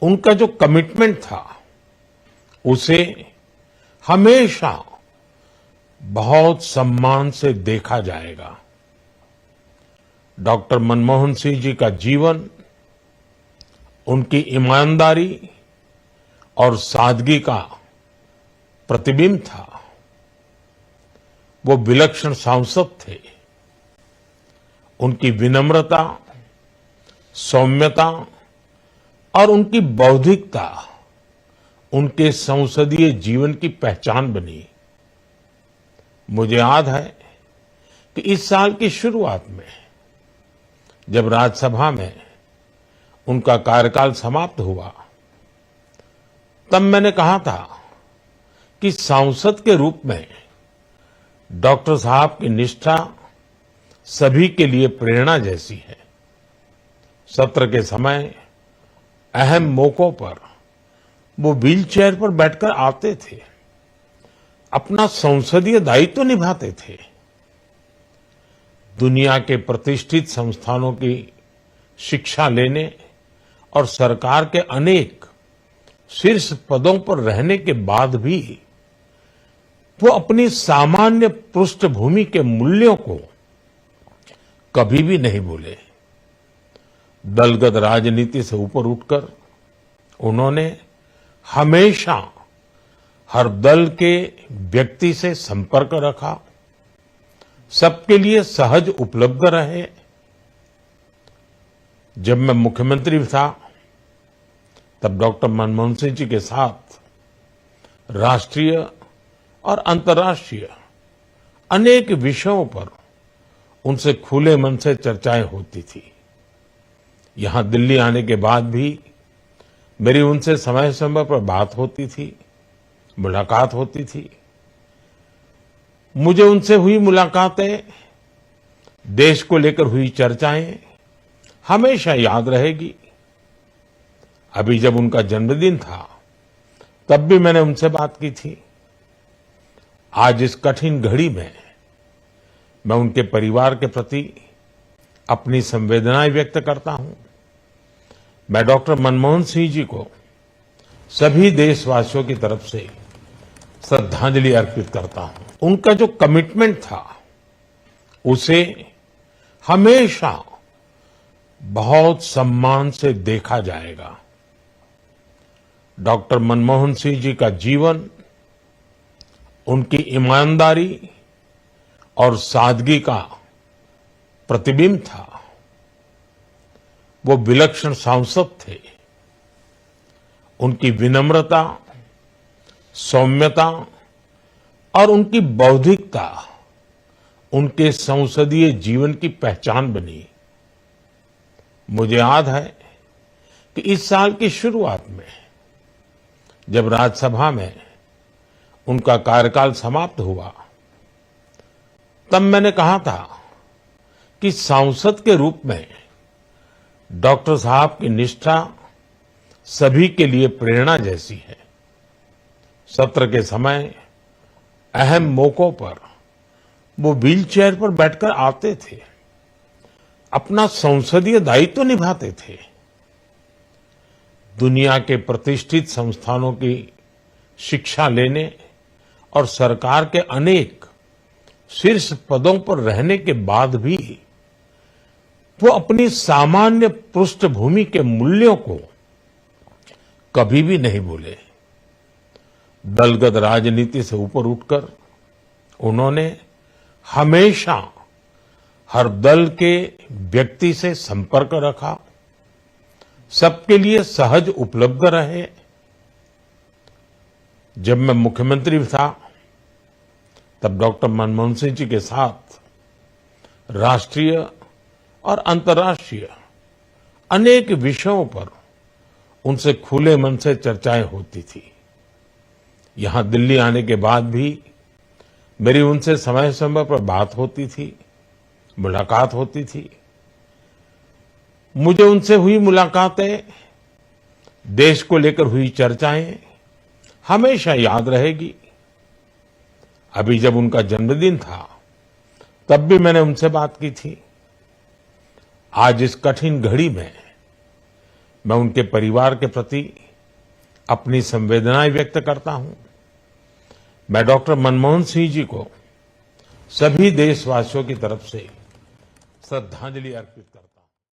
उनका जो कमिटमेंट था उसे हमेशा बहुत सम्मान से देखा जाएगा। डॉक्टर मनमोहन सिंह जी का जीवन उनकी ईमानदारी और सादगी का प्रतिबिंब था। वो विलक्षण सांसद थे। उनकी विनम्रता, सौम्यता और उनकी बौद्धिकता उनके संसदीय जीवन की पहचान बनी। मुझे याद है कि इस साल की शुरुआत में जब राज्यसभा में उनका कार्यकाल समाप्त हुआ, तब मैंने कहा था कि सांसद के रूप में डॉक्टर साहब की निष्ठा सभी के लिए प्रेरणा जैसी है। सत्र के समय अहम मौकों पर वो व्हीलचेयर पर बैठकर आते थे, अपना संसदीय दायित्व निभाते थे। दुनिया के प्रतिष्ठित संस्थानों की शिक्षा लेने और सरकार के अनेक शीर्ष पदों पर रहने के बाद भी वो अपनी सामान्य पृष्ठभूमि के मूल्यों को कभी भी नहीं भूले। दलगत राजनीति से ऊपर उठकर उन्होंने हमेशा हर दल के व्यक्ति से संपर्क रखा, सबके लिए सहज उपलब्ध रहे। जब मैं मुख्यमंत्री था तब डॉक्टर मनमोहन सिंह जी के साथ राष्ट्रीय और अंतर्राष्ट्रीय अनेक विषयों पर उनसे खुले मन से चर्चाएं होती थी। यहां दिल्ली आने के बाद भी मेरी उनसे समय समय पर बात होती थी, मुलाकात होती थी। मुझे उनसे हुई मुलाकातें, देश को लेकर हुई चर्चाएं हमेशा याद रहेगी। अभी जब उनका जन्मदिन था तब भी मैंने उनसे बात की थी। आज इस कठिन घड़ी में मैं उनके परिवार के प्रति अपनी संवेदनाएं व्यक्त करता हूं। मैं डॉक्टर मनमोहन सिंह जी को सभी देशवासियों की तरफ से श्रद्धांजलि अर्पित करता हूं। उनका जो कमिटमेंट था उसे हमेशा बहुत सम्मान से देखा जाएगा। डॉक्टर मनमोहन सिंह जी का जीवन उनकी ईमानदारी और सादगी का प्रतिबिंब था। वो विलक्षण सांसद थे। उनकी विनम्रता, सौम्यता और उनकी बौद्धिकता उनके संसदीय जीवन की पहचान बनी। मुझे याद है कि इस साल की शुरुआत में जब राज्यसभा में उनका कार्यकाल समाप्त हुआ, तब मैंने कहा था कि सांसद के रूप में डॉक्टर साहब की निष्ठा सभी के लिए प्रेरणा जैसी है। सत्र के समय अहम मौकों पर वो व्हीलचेयर पर बैठकर आते थे, अपना संसदीय दायित्व निभाते थे। दुनिया के प्रतिष्ठित संस्थानों की शिक्षा लेने और सरकार के अनेक शीर्ष पदों पर रहने के बाद भी वो अपनी सामान्य पृष्ठभूमि के मूल्यों को कभी भी नहीं भूले। दलगत राजनीति से ऊपर उठकर उन्होंने हमेशा हर दल के व्यक्ति से संपर्क रखा, सबके लिए सहज उपलब्ध रहे। जब मैं मुख्यमंत्री था तब डॉक्टर मनमोहन सिंह जी के साथ राष्ट्रीय और अंतर्राष्ट्रीय अनेक विषयों पर उनसे खुले मन से चर्चाएं होती थी। यहां दिल्ली आने के बाद भी मेरी उनसे समय समय पर बात होती थी, मुलाकात होती थी। मुझे उनसे हुई मुलाकातें, देश को लेकर हुई चर्चाएं हमेशा याद रहेगी। अभी जब उनका जन्मदिन था तब भी मैंने उनसे बात की थी। आज इस कठिन घड़ी में मैं उनके परिवार के प्रति अपनी संवेदनाएं व्यक्त करता हूं। मैं डॉक्टर मनमोहन सिंह जी को सभी देशवासियों की तरफ से श्रद्धांजलि अर्पित करता हूं।